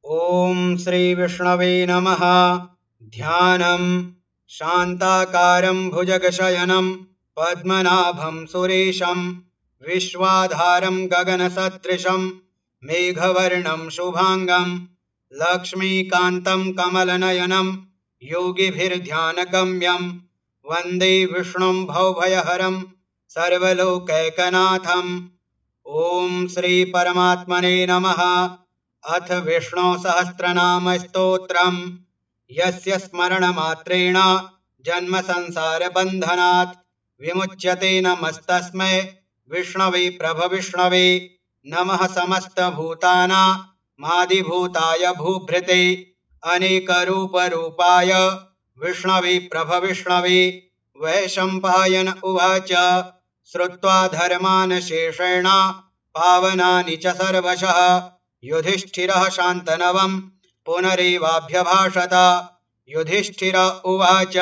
ॐ श्री विष्णवे नमः। ध्यानम् शान्ताकारं भुजगशयनं पद्मनाभं सुरेशं विश्वाधारं गगनसदृशं मेघवर्णं शुभांगं लक्ष्मीकान्तं कमलनयनं योगिभिर्ध्यानगम्यं वन्दे विष्णुं भवभयहरं सर्वलोकैकनाथम्। ॐ श्री परमात्मने नमः। अथ विष्णु सहस्रनाम स्तोत्रम् यस्य स्मरणमात्रेण जन्म संसार बन्धनात् विमुच्यते। नमस्तस्मै विष्णवे प्रभविष्णवे नमः। समस्तभूतानामादिभूताय भूभृते अनेकरूपरूपाय विष्णवे प्रभविष्णवे। वैशम्पायन उवाच श्रुत्वा धर्मान् शेषेण पावनानि च सर्वशः युधिष्ठिरः शान्तनवम् पुनरेवाभ्यभाषत। युधिष्ठिर उवाच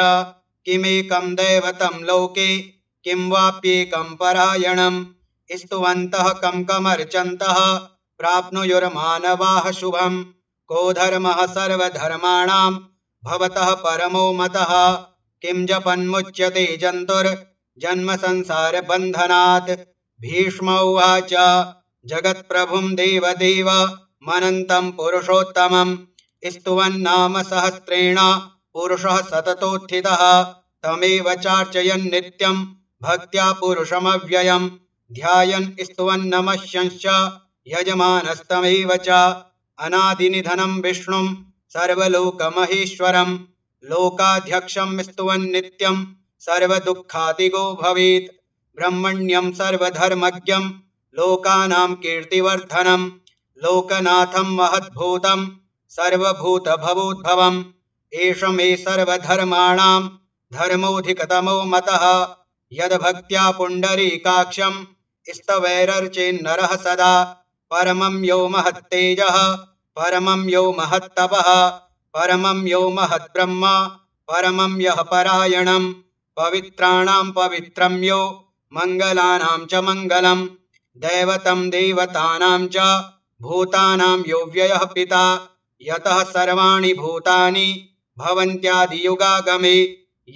किमेकं दैवतं लोके किं वाप्येकं परायणम् स्तुवन्तः कं कमर्चन्तः प्राप्नुयुर्मानवाः शुभम्। को धर्मः सर्वधर्माणां भवतः परमो मतः किं जपन्मुच्यते जन्तुर्जन्म संसार बन्धनात्। भीष्म उवाच जगत्प्रभुं देवदेव मनन्तं पुरुषोत्तमं स्तुवन्नाम सहस्रेण पुरुषः सततोत्थितः तमेव चार्चयन् नित्यं भक्त्या पुरुषमव्ययम् ध्यायन् स्तुवन्नमस्यंश्च यजमानस्तमेव च। अनादिनिधनं विष्णुं सर्वलोकमहेश्वरं लोकाध्यक्षं स्तुवन्नित्यं सर्वदुःखातिगो भवेत्। ब्रह्मण्यं सर्वधर्मज्ञं लोकानां कीर्तिवर्धनं लोकनाथं महद्भूतं सर्वभूतभवोद्भवम् एष मे सर्वधर्माणां धर्मोऽधिकतमो मतः। यद्भक्त्या पुण्डरीकाक्षं स्तवैरर्चेन्नरः सदा परमं यो महत्तेजः परमं यो महत्तपः परमं यो महद्ब्रह्म परमं यः परायणं पवित्राणां पवित्रं यो मङ्गलानां च मङ्गलम् दैवतं देवतानां च भूतानां यो व्ययः पिता यतः सर्वाणि भूतानि भवन्त्यादियुगागमे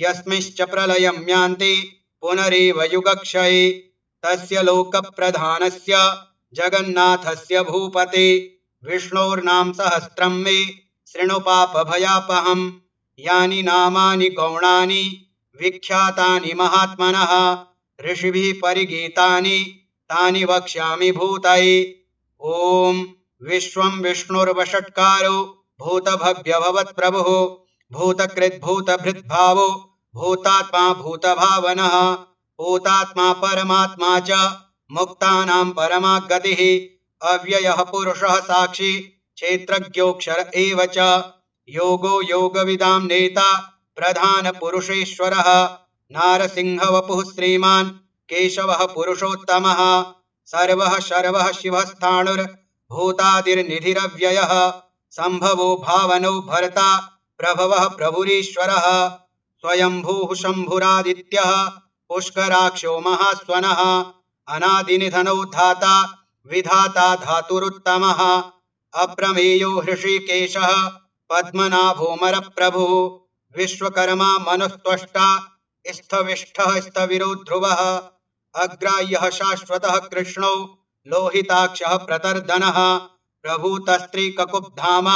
यस्मिंश्च प्रलयं यान्ति पुनरेव युगक्षये तस्य लोकप्रधानस्य जगन्नाथस्य भूपते विष्णोर्नाम सहस्रं मे शृणु पापभयापहम्। यानि नामानि गौणानि विख्यातानि महात्मनः ऋषिभिः परिगीतानि तानि वक्ष्यामि भूतये। ॐ विश्वं विष्णुर्वषट्कारो भूतभव्यभवत्प्रभुः भूतकृद्भूतभृद्भावो भूतात्मा भूतभावनः भूतात्मा परमात्मा च मुक्तानां परमा गतिः अव्ययः पुरुषः साक्षी क्षेत्रज्ञोऽक्षर एव च योगो योगविदां नेता प्रधानपुरुषेश्वरः नारसिंहवपुः श्रीमान् केशवः पुरुषोत्तमः सर्वः शर्वः शिवस्थाणुर्भूतादिर्निधिरव्ययः सम्भवो भावनो भर्ता प्रभवः प्रभुरीश्वरः स्वयंभूः शम्भुरादित्यः पुष्कराक्षो महास्वनः अनादिनिधनो धाता विधाता धातुरुत्तमः अप्रमेयो हृषीकेशः पद्मनाभोऽमरप्रभुः विश्वकर्मा मनुस्त्वष्टा स्थविष्ठः स्थविरो ध्रुवः अग्राह्यः शाश्वतः कृष्णो लोहिताक्षः प्रतर्दनः प्रभूतस्त्रीककुब्धाम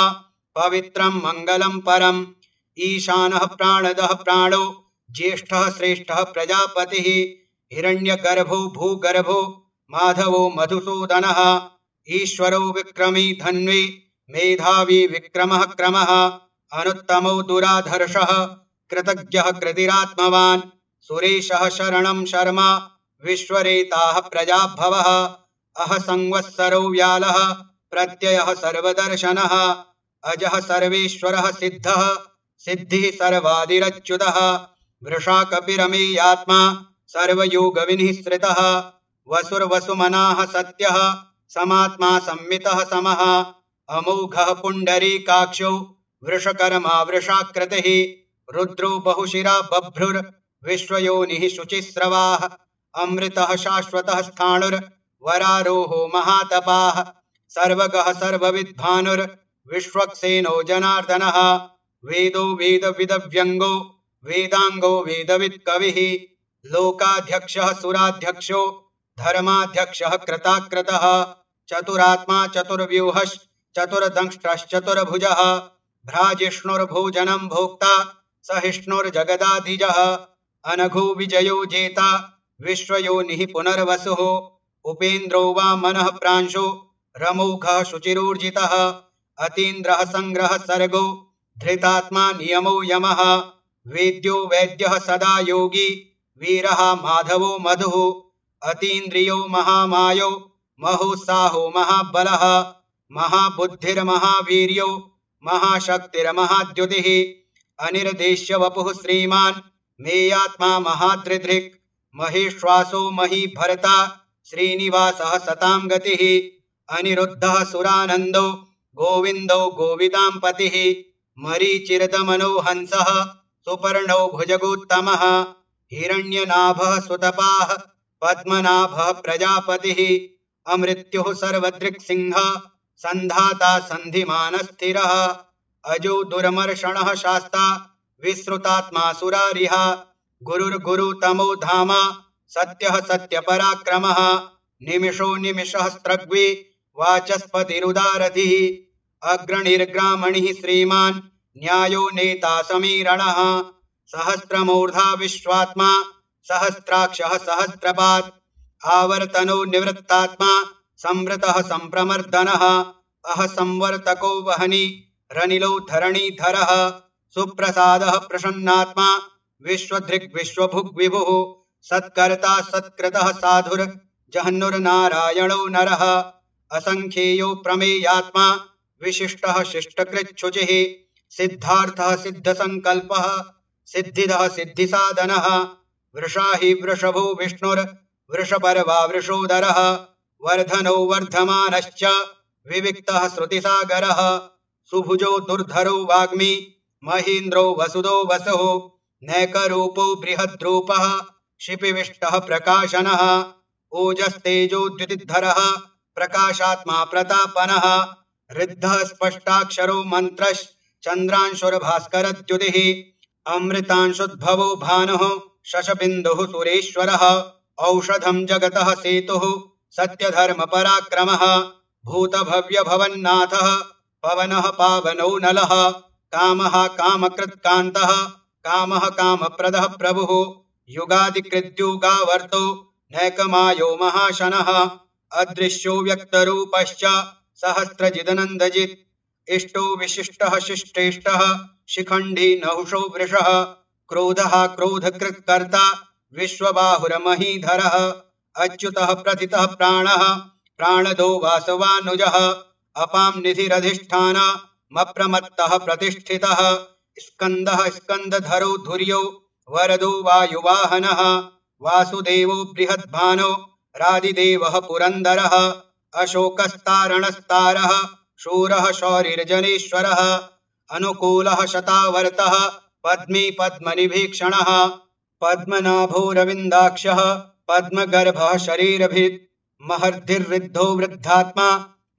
पवित्रं मङ्गलं परम् ईशानः प्राणदः प्राणो ज्येष्ठः श्रेष्ठः प्रजापतिः हिरण्यगर्भो भूगर्भो माधवो मधुसूदनः ईश्वरो विक्रमी धन्वी मेधावी विक्रमः क्रमः अनुत्तमो दुराधर्षः कृतज्ञः कृतिरात्मवान् सुरेशः शरणं शर्मा विश्वरेताः प्रजाभवः अह संवत्सरो व्यालः प्रत्ययः सर्वदर्शनः अजः सर्वेश्वरः सिद्धः सिद्धिः सर्वादिरच्युतः वृषाकपिरमेयात्मा सर्वयोगविनिःसृतः वसुर्वसुमनाः सत्यः समात्मा संमितः समः अमोघः पुण्डरीकाक्षो वृषकर्मा वृषाकृतिः रुद्रो बहुशिरा बभ्रुर्विश्वयोनिः शुचिस्रवाः अमृतः शाश्वतः स्थाणुर्वरारोहो महातपाः सर्वगः सर्वविद्भानुर् विश्वक्सेनो जनार्दनः वेदो वेदविदव्यङ्गो वेदाङ्गो वेदवित्कविः लोकाध्यक्षः सुराध्यक्षो धर्माध्यक्षः कृताकृतः चतुरात्मा चतुर्व्यूहश्चतुर्दंष्ट्रश्चतुर्भुजः भ्राजिष्णुर्भोजनं भोक्ता सहिष्णुर्जगदाधिजः अनघो विजयो जेता विश्वयोनिः पुनर्वसुः उपेन्द्रो वा मनः प्रांशो रमौघः शुचिरूर्जितः अतीन्द्रः संग्रह सर्गो धृतात्मा नियमो यमः वेद्यो वैद्यः सदा योगी वीरः माधवो मधुः अतीन्द्रियो महामायो महोत्साहो महाबलः महाबुद्धिर्महावीर्यो महाशक्तिर्महाद्युतिः अनिर्देश्य वपुः श्रीमान् मेयात्मा महादृधृक् महेश्वासो महीभरता श्रीनिवासः सतां गतिः अनिरुद्धः सुरानन्दो गोविन्दो गोविदां पतिः मरीचिरदमनो हंसः सुपर्णो भुजगोत्तमः हिरण्यनाभः सुतपाः पद्मनाभः प्रजापतिः अमृत्युः सर्वदृक्सिंहः सन्धाता सन्धिमानस्थिरः अजो दुर्मर्षणः शास्ता विश्रुतात्मा सुरारिः गुरुर्गुरुतमो धाम सत्यः सत्यपराक्रमः निमिषो निमिषः स्त्रग्वी वाचस्पतिरुदारथिः अग्रणिर्ग्रामणिः श्रीमान् न्यायो नेता समीरणः सहस्रमूर्धा विश्वात्मा सहस्राक्षः सहस्रपात् आवर्तनो निवृत्तात्मा संवृतः संप्रमर्दनः अह संवर्तको वहनि रनिलो धरणीधरः सुप्रसादः प्रसन्नात्मा विश्वधृक् विश्वभुग् विभुः सत्कर्ता सत्कृतः साधुर् जहन्नुर्नारायणो नरः असंख्येयो प्रमेयात्मा विशिष्टः शिष्टकृच्छुचिः सिद्धार्थः सिद्धसंकल्पः सिद्धिदः सिद्धिसाधनः वृषाहि वृषभो विष्णुर्वृषपर्वा वृषोदरः वर्धनो वर्धमानश्च विविक्तः श्रुतिसागरः सुभुजो दुर्धरो वाग्मी महीन्द्रो वसुदो वसुः नैकरूपो बृहद्रूपः क्षिपिविष्टः प्रकाशनः ओजस्तेजो द्युतिधरः प्रकाशात्मा प्रतापनः ऋद्धः स्पष्टाक्षरो मन्त्रश्चन्द्रांशुर्भास्करद्युतिः अमृतांशुद्भवो भानुः शशबिन्दुः सुरेश्वरः औषधं जगतः सेतुः सत्यधर्मपराक्रमः भूतभव्यभवन्नाथः पवनः पावनो नलः कामः कामकृत्कान्तः कामः कामप्रदः प्रभुः युगादिकृद्युगावर्तो नैकमायो महाशनः अदृश्यो व्यक्तरूपश्च सहस्रजिदनन्दजित् इष्टो विशिष्टः शिष्टेष्टः शिखण्डी नहुषो वृषः क्रोधः क्रोधकृत्कर्ता विश्वबाहुरमहीधरः अच्युतः प्रथितः प्राणः प्राणदो वासवानुजः अपां निधिरधिष्ठानमप्रमत्तः प्रतिष्ठितः स्कन्दः स्कन्दधरो धुर्यो वरदो वायुवाहनः वासुदेवो बृहद्भानो रादिदेवः पुरन्दरः अशोकस्तारणस्तारः शूरः शौरिर्जनेश्वरः अनुकूलः शतावर्तः पद्मी पद्मनिभीक्षणः पद्मनाभो रविन्दाक्षः पद्मगर्भः शरीरभित् महर्धिर्वृद्धो वृद्धात्मा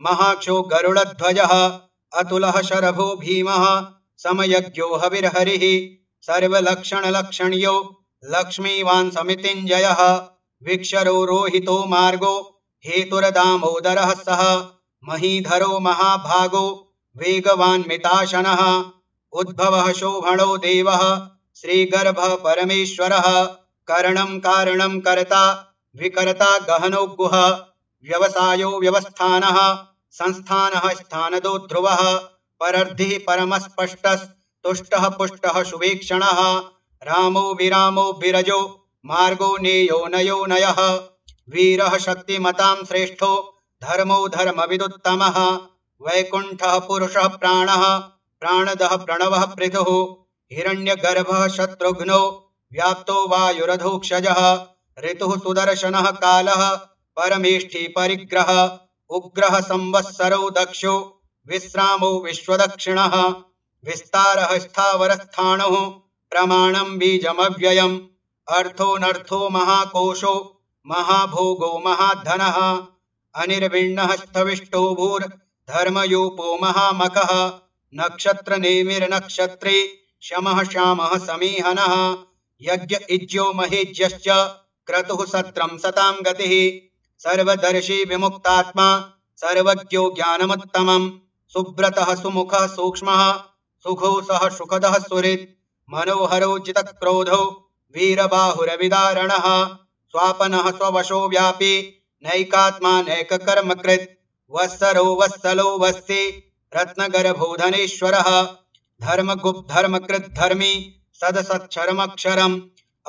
महाक्षो गरुडध्वजः अतुलः शरभो भीमः समयज्ञो हविर्हरिः सर्वलक्षणलक्षण्यो लक्ष्मीवान् समितिञ्जयः विक्षरो रोहितो मार्गो हेतुर्दामोदरः सः महीधरो महाभागो वेगवान् मिताशनः उद्भवः शोभणो देवः श्रीगर्भः परमेश्वरः करणं कारणं कर्ता विकर्ता गहनो गुहः व्यवसायो व्यवस्थानः संस्थानः स्थानदो ध्रुवः परर्धिः परमस्पष्टस्तुष्टः पुष्टः शुभीक्षणः रामो विरामो विरजो मार्गो नेयो नयो नयः वीरः शक्तिमतां श्रेष्ठो धर्मो धर्मविदुत्तमः वैकुण्ठः पुरुषः प्राणः प्राणदः प्रणवः पृथुः हिरण्यगर्भः शत्रुघ्नो व्याप्तो वायुरधोक्षजः ऋतुः सुदर्शनः कालः परमेष्ठी परिग्रह उग्रः संवत्सरो दक्षो विश्रामो विश्वदक्षिणः विस्तारः स्थावरस्थाणुः प्रमाणं बीजमव्ययम् अर्थोऽनर्थो धर्मयूपो महामखः नक्षत्रनेमिर्नक्षत्रे शमः श्यामः समीहनः यज्ञ इज्यो महेज्यश्च क्रतुः सत्रं सतां गतिः सर्वदर्शी विमुक्तात्मा सर्वज्ञो ज्ञानमुत्तमम् सुब्रतः सुमुखः सूक्ष्मः सुघोषः सुखदः सुहृत् मनोहरो जितक्रोधो वीरबाहुरविदारणः स्वापनः स्ववशो व्यापी नैकात्मा नैककर्मकृत् वत्सरो वत्सलो वस्ति रत्नगर्भोधनेश्वरः धर्मगुप्तधर्मकृत् धर्मी सदसत्क्षरमक्षरम्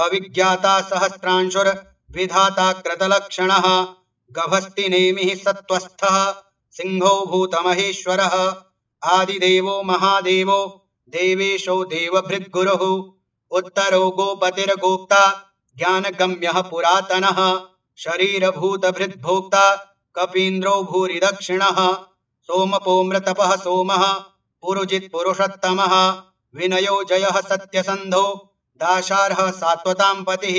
अविज्ञाता सहस्रांशुर्विधाता कृतलक्षणः गभस्तिनेमिः सत्त्वस्थः सिंहो भूतमहेश्वरः आदिदेवो महादेवो देवेशो देवभृद्गुरुः उत्तरो गोपतिर्गोप्ता ज्ञानगम्यः पुरातनः शरीरभूतभृद्भोक्ता कपीन्द्रो भूरि दक्षिणः सोमपोमृतपः सोमः पुरुजित्पुरुषोत्तमः विनयो जयः सत्यसन्धो दाशार्हः सात्वतां पतिः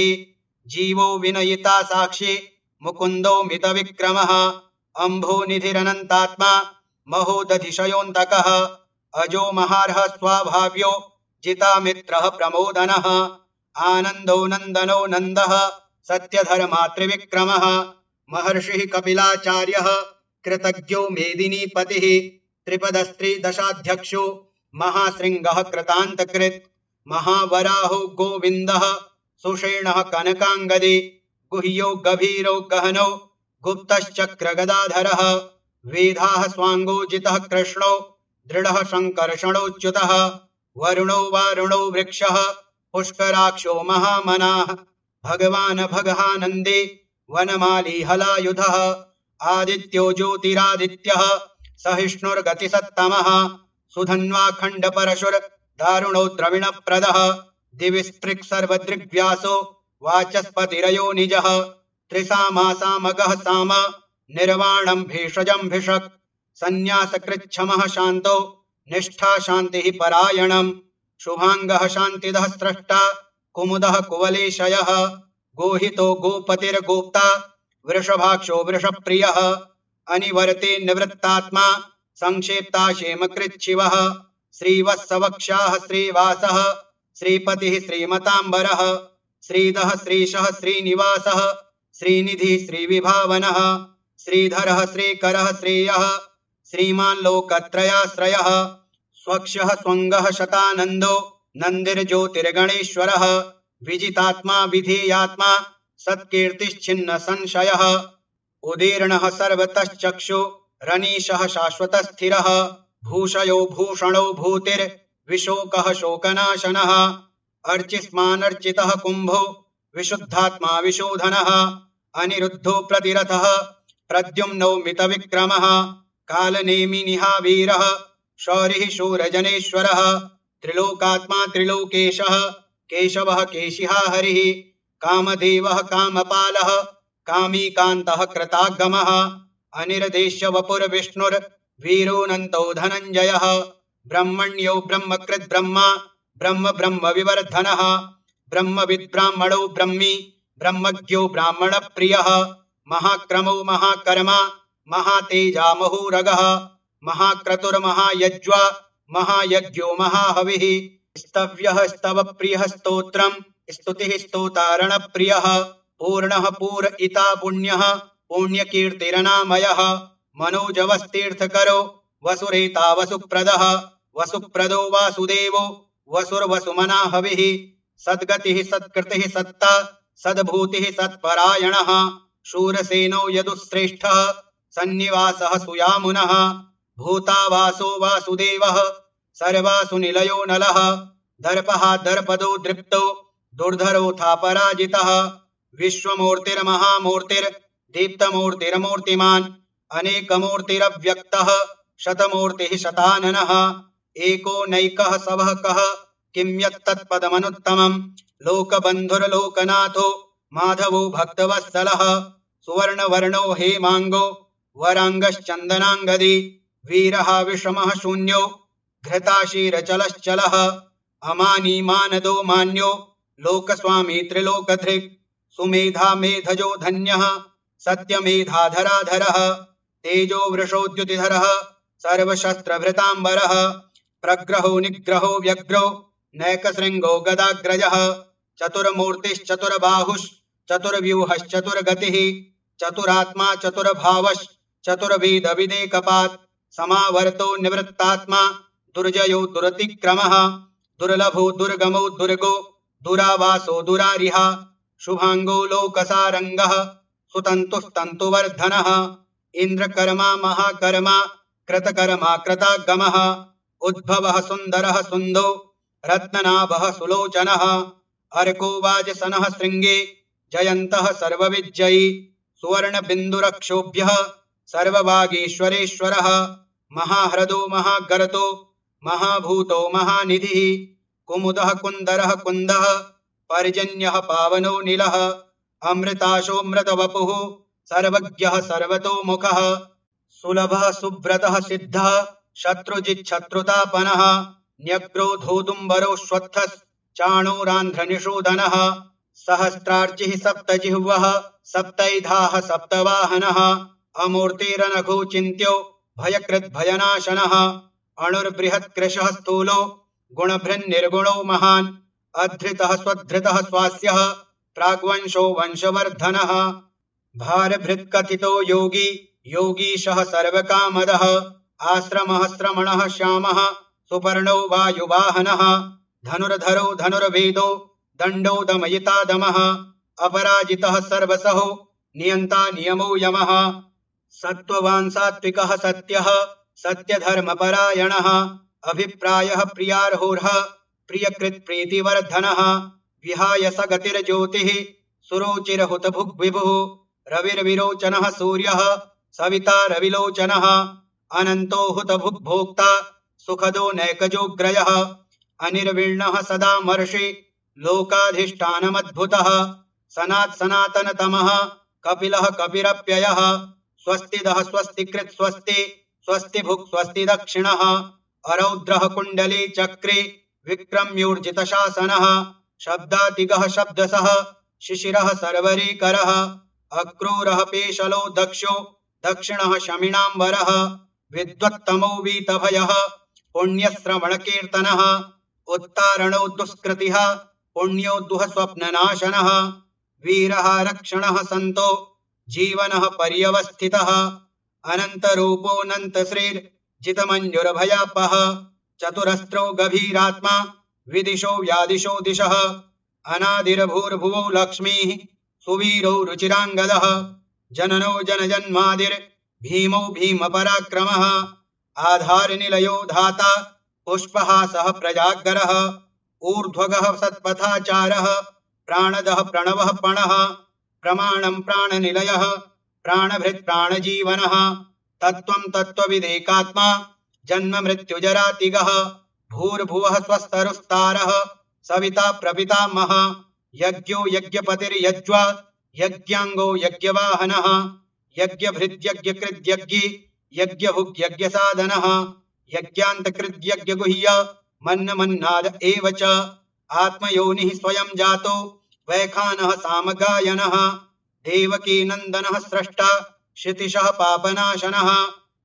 जीवो विनयिता साक्षी मुकुन्दो मितविक्रमः अम्भोनिधिरनन्तात्मा महोदधिशयोऽन्तकः अजो महार्हः स्वाभाव्यो जितामित्रः प्रमोदनः आनन्दो नन्दनो नन्दः सत्यधर्मा त्रिविक्रमः महर्षिः कपिलाचार्यः कृतज्ञो मेदिनीपतिः त्रिपदस्त्रिदशाध्यक्षो महाशृङ्गः कृतान्तकृत् महावराहो गोविन्दः सुषेणः कनकाङ्गदी गुह्यो गभीरो गहनो गुप्तश्चक्रगदाधरः वेधाः स्वाङ्गोजितः कृष्णो दृढः शङ्कर्षणोच्युतः वरुणो वारुणो वृक्षः पुष्कराक्षो महामनाः भगवान् भगहानन्दे वनमाली हलायुधः आदित्यो ज्योतिरादित्यः सहिष्णुर्गतिसत्तमः सुधन्वाखण्डपरशुर्दारुणो द्रविणप्रदः दिविस्पृक् सर्वदृग्व्यासो वाचस्पतिरयो निजः त्रिसामासामगः साम निर्वाणं भेषजं भिषक् संन्यासकृच्छमः शान्तो निष्ठा शान्तिः परायणम् शुभाङ्गः शान्तिदः स्रष्टा कुमुदः कुवलेशयः गोहितो गोपतिर्गोप्ता वृषभाक्षो वृषप्रियः अनिवर्ते निवृत्तात्मा संक्षेप्ता क्षेमकृच्छिवः श्रीवत्सवक्षाः श्रीवासः श्रीपतिः श्रीमताम्बरः श्रीधः श्रीशः श्रीनिवासः श्रीनिधिः श्रीविभावनः श्रीधरः श्रीकरः श्रेयः श्रीमान् लोकत्रयाश्रयः स्वक्षः स्वङ्गः शतानन्दो नन्दिर्ज्योतिर्गणेश्वरः विजितात्मा विधेयात्मा सत्कीर्तिश्छिन्न संशयः उदीर्णः सर्वतश्चक्षु रनीशः शाश्वतस्थिरः भूषयो भूषणो भूतिर्विशोकः शोकनाशनः अर्चिस्मानर्चितः कुम्भो विशुद्धात्मा विशोधनः अनिरुद्धो प्रतिरथः प्रद्युम्नो मितविक्रमः कालनेमिनिहा वीरः शौरिः शूरजनेश्वरः त्रिलोकात्मा त्रिलोकेशः केशवः केशिहा हरिः कामदेवः कामपालः कामीकान्तः कृतागमः अनिर्देश्य वपुर्विष्णुर्वीरोऽनन्तो धनञ्जयः ब्रह्मण्यो ब्रह्मकृद् ब्रह्मा ब्रह्म ब्रह्म विवर्धनः ब्रह्मविद्ब्राह्मणो ब्रह्मी ब्रह्मज्ञो ब्राह्मणप्रियः महाक्रमो महाकर्मा महातेजा महोरगः महाक्रतुर्महायज्वा महायज्ञो महाहविः स्तव्यः स्तवप्रियः स्तोत्रम् स्तुतिः स्तोतारणप्रियः पूर्णः पूरयिता पुण्यः पुण्यकीर्तिरनामयः मनोजवस्तीर्थकरो वसुरेता वसुप्रदः वसुप्रदो वासुदेवो वसुर्वसुमना हविः सद्गतिः सत्कृतिः सत्ता सद्भूतिः सत्परायणः शूरसेनो यदुश्रेष्ठः सन्निवासः सुयामुनः भूतावासो वासुदेवः सर्वासु निलयो नलः दर्पः दर्पदो दृप्तो दुर्धरोऽथा पराजितः विश्वमूर्तिर्महामूर्तिर्दीप्तमूर्तिरमूर्तिमान् अनेकमूर्तिरव्यक्तः शतमूर्तिः शताननः एको नैकः सवः कः किं यत्तत्पदमनुत्तमम् लोकबन्धुर्लोकनाथो माधवो भक्तवत्सलः सुवर्णवर्णो हेमाङ्गो वराङ्गश्चन्दनाङ्गदी वीरः विषमः शून्यो घृताशीरचलश्चलः अमानी मानदो मान्यो लोकस्वामी त्रिलोकधृक् सुमेधा मेधजो धन्यः सत्यमेधाधराधरः तेजो वृषोद्युतिधरः सर्वशस्त्रभृताम्बरः प्रग्रहो निग्रहो व्यग्रो नैकशृङ्गो गदाग्रजः चतुर्बाहुश्चतुर्व्यूहश्चतुर्गतिः चतुरात्मा चतुर्भावश्चतुर्विधविदेकपात् समावर्तो निवृत्तात्मा दुर्जयो दुरतिक्रमः दुर्लभो दुर्गमो दुर्गो दुरावासो दुरारिहा शुभांगो लोकसारंगः सुतन्तुस्तन्तुवर्धनः इंद्रकर्मा महाकर्मा कृतकर्मा कृतागमः उद्भवः सुन्दरः सुन्दो रत्ननाभः सुलोचनः अर्को वाजसनः शृंगे जयन्तः सर्वविजयी सुवर्णबिन्दुरक्षोभ्यः सर्ववागीश्वरेश्वरः महाह्रदो महागरतो महाभूतो महानिधिः कुमुदः कुन्दरः कुन्दः पर्जन्यः पावनो नीलः अमृताशोऽमृतवपुः सर्वज्ञः सर्वतोमुखः सुलभः सुव्रतः सिद्धः शत्रुजिच्छत्रुतापनः न्यग्रोधोदुम्बरो श्वत्थश्चाणूरान्ध्रनिषूदनः सहस्रार्चिः सप्तजिह्वः सप्तैधाः सप्तवाहनः अमूर्तिरनघो चिन्त्यो भयकृद्भयनाशनः अणुर्बृहत्कृशः स्थूलो गुणभृन्निर्गुणो महान् अधृतः स्वधृतः स्वास्यः प्राग्वंशो वंशवर्धनः भारभृत्कथितो योगी योगीशः सर्वकामदः आश्रमः श्रमणः श्यामः सुपर्णो वायुवाहनः धनुर्धरो धनुर्वेदो दण्डो दमयिता दमः अपराजितः सर्वसहो नियन्ता नियमो यमः सत्त्ववान् सात्विकः सत्यः सत्यधर्मपरायणः अभिप्रायः प्रियार्होर्ह प्रियकृत्प्रीतिवर्धनः विहाय स गतिर्ज्योतिः सुरुचिरहुतभुग्विभुः रविर्विरोचनः सूर्यः सविता रविलोचनः अनन्तो हुतभुग्भोक्ता सुखदो नैकजोग्रयः अनिर्विण्णः सदा मर्षि लोकाधिष्ठानमद्भुतः सनातनतमः कपिलः कपिरप्ययः स्वस्तिदः स्वस्तिकृत् स्वस्ति स्वस्तिभुक् स्वस्ति दक्षिणः अरौद्रः कुण्डली चक्रे विक्रम्योर्जितशासनः शब्दातिगः शब्दसः शिशिरः सर्वरीकरः अक्रूरः पेशलो दक्षो दक्षिणः शमिनाम्बरः विद्वत्तमो वीतभयः पुण्यश्रवणकीर्तनः उत्तारणो दुष्कृतिः पुण्यो दुःस्वप्ननाशनः वीरः रक्षणः सन्तो जीवनः पर्यवस्थितः अनन्तरूपोऽनन्तश्रीर्जितमञ्जुरभयापः चतुरस्रो गभीरात्मा विदिशो व्यादिशो दिशः अनादिर्भूर्भुवो लक्ष्मीः सुवीरो रुचिराङ्गदः जननो जनजन्मादिर्भीमो भीमपराक्रमः आधारनिलयो धाता पुष्पहासः प्रजागरः ऊर्ध्वगः सत्पथाचारः प्राणदः प्रणवः पणः प्रमाणं प्राणनिलयः प्राणभृत् प्राणजीवनः तत्त्वं तत्त्वविदेकात्मा जन्म मृत्युजरातिगः भूर्भुवः स्वस्तरुस्तारः सविता प्रपितामहः यज्ञो यज्ञपतिर्यज्वा यज्ञाङ्गो यज्ञवाहनः यज्ञभृद्यज्ञकृद्यज्ञी यज्ञभुग्यज्ञसाधनः यज्ञान्तकृद्यज्ञगुह्य मन्नमन्नाद एव च आत्मयोनिः स्वयं जातो वैखानः सामगायनः देवकीनन्दनः स्रष्टा क्षितिशः पापनाशनः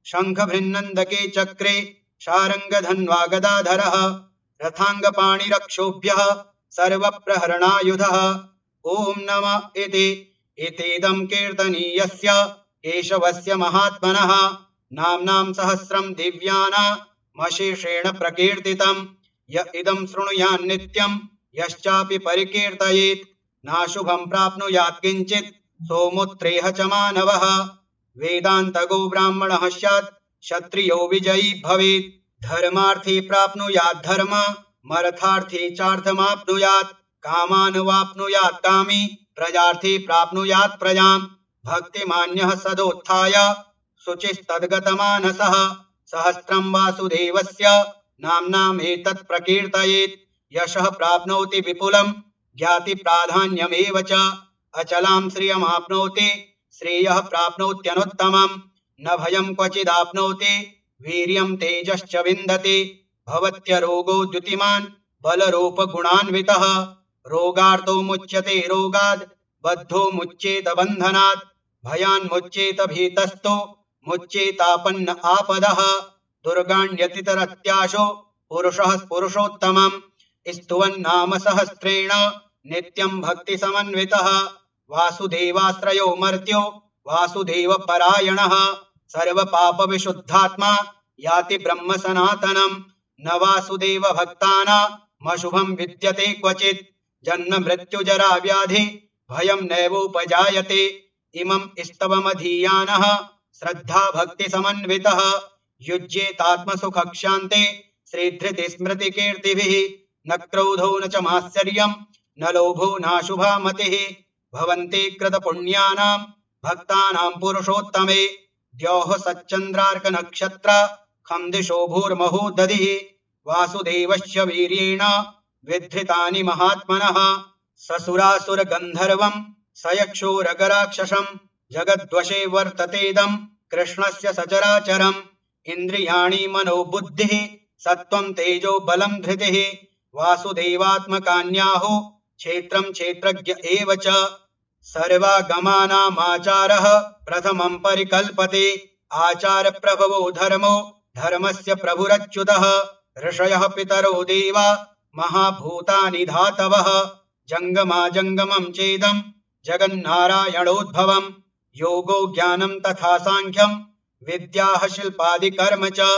शङ्खभृन्नन्दके चक्रे शारङ्गधन्वा गदाधरः रथाङ्गपाणिरक्षोभ्यः सर्वप्रहरणायुधः ॐ नमः इतीदं कीर्तनीयस्य केशवस्य महात्मनः नाम्नां सहस्रं दिव्यानामशेषेण प्रकीर्तितं य इदं शृणुयान् नित्यं यश्चापि परिकीर्तयेत् नाशुभं प्राप्नुयात् किञ्चित् सोमुत्रेह च मानवः वेदान्तगो ब्राह्मणः स्यात् क्षत्रियो विजयी भवेत् धर्मार्थी प्राप्नुयात् धर्म मर्थार्थी चार्थमाप्नुयात् कामान् वाप्नुयात् कामी प्रजार्थी प्राप्नुयात् प्रजां भक्तिमान्यः सदोत्थाय शुचिस्तद्गतमानसः सहस्रं वासुदेवस्य नाम्नामेतत् प्रकीर्तयेत् यशः प्राप्नोति विपुलं ज्ञाति प्राधान्यमेव च अचलां श्रियमाप्नोति श्रेयः प्राप्नोत्यनुत्तमं न भयं क्वचिदाप्नोति वीर्यं तेजश्च विन्दति भवत्यरोगो द्युतिमान् बलरूपगुणान्वितः रोगार्तो मुच्यते रोगाद् बद्धो मुच्येत बन्धनात् भयान् मुच्येत भीतस्तो मुच्येतापन्न आपदः दुर्गाण्यतितरत्याशो पुरुषः पुरुषोत्तमम् स्तुवन्नाम सहस्रेण नित्यं भक्ति समन्वितः वासुदेवाश्रयो मर्त्यो वासुदेवपरायणः सर्व पाप विशुद्धात्मा याति ब्रह्म सनातनम् न वासुदेव भक्तानामशुभं विद्यते क्वचित् जन्म मृत्यु जरा व्याधि भयं नैवोपजायते इमं स्तवमधीयानः श्रद्धा भक्ति समन्वितः युज्येतात्मसुखक्षान्ते श्रीधृति स्मृति कीर्तिभिः न क्रोधो न च मात्सर्यं न लोभो नाशुभा मतिः भवन्ति कृतपुण्यानां भक्तानां पुरुषोत्तमे द्यौः सच्चन्द्रार्क नक्षत्र खं दिशो भूर्महोदधिः वासुदेवस्य वीर्येण विधृतानि महात्मनः ससुरासुर गन्धर्वं सयक्षोरगराक्षसं जगद्वशे वर्ततेदं कृष्णस्य सचराचरम् इन्द्रियाणि मनोबुद्धिः सत्त्वं तेजो बलं धृतिः वासुदेवात्मकान्याहो क्षेत्रं क्षेत्रज्ञ एव च सर्वागमानामाचारः प्रथमं परिकल्पते आचार प्रभवो धर्मो धर्मस्य प्रभुरच्युतः ऋषयः पितरो देवा महाभूतानि धातवः जङ्गमाजङ्गमं चेदं जगन्नारायणोद्भवम् योगो ज्ञानं तथा साङ्ख्यं विद्याः शिल्पादिकर्म च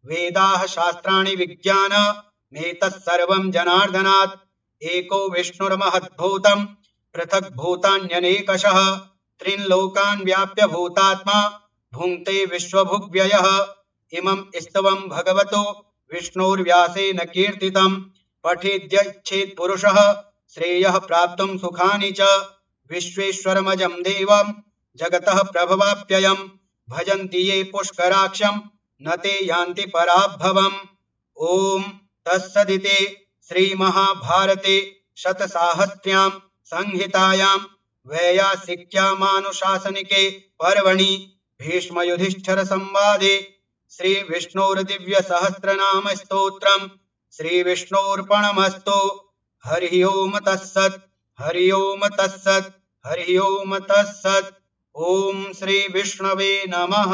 वेदाः शास्त्राणि विज्ञानमेतत् सर्वं जनार्दनात् एको विष्णुर्महद्भूतं पृथक् भूतान्यनेकशः त्रिलोकान् व्याप्य भूतात्मा भुङ्क्ते विश्वभुग्व्ययः इमं स्तवं भगवतो विष्णोर्व्यासेन कीर्तितं पठेद्यच्छेत् पुरुषः श्रेयः प्राप्तुं सुखानि च विश्वेश्वरमजं देवं जगतः प्रभवाप्ययं भजन्ति ये पुष्कराक्षं न ते यान्ति पराभवम् ॐ तत्सदिति श्रीमहाभारते शतसाहस्र्यां संहितायां वैयासिक्यामानुशासनिके पर्वणि भीष्मयुधिष्ठिर संवादे श्रीविष्णोर्दिव्यसहस्रनाम स्तोत्रं श्रीविष्णोर्पणमस्तु। हरि ओम तत्सत् हरि ओम तत्सत् हरि ओम तत्सत्। ओम श्री विष्णवे नमः।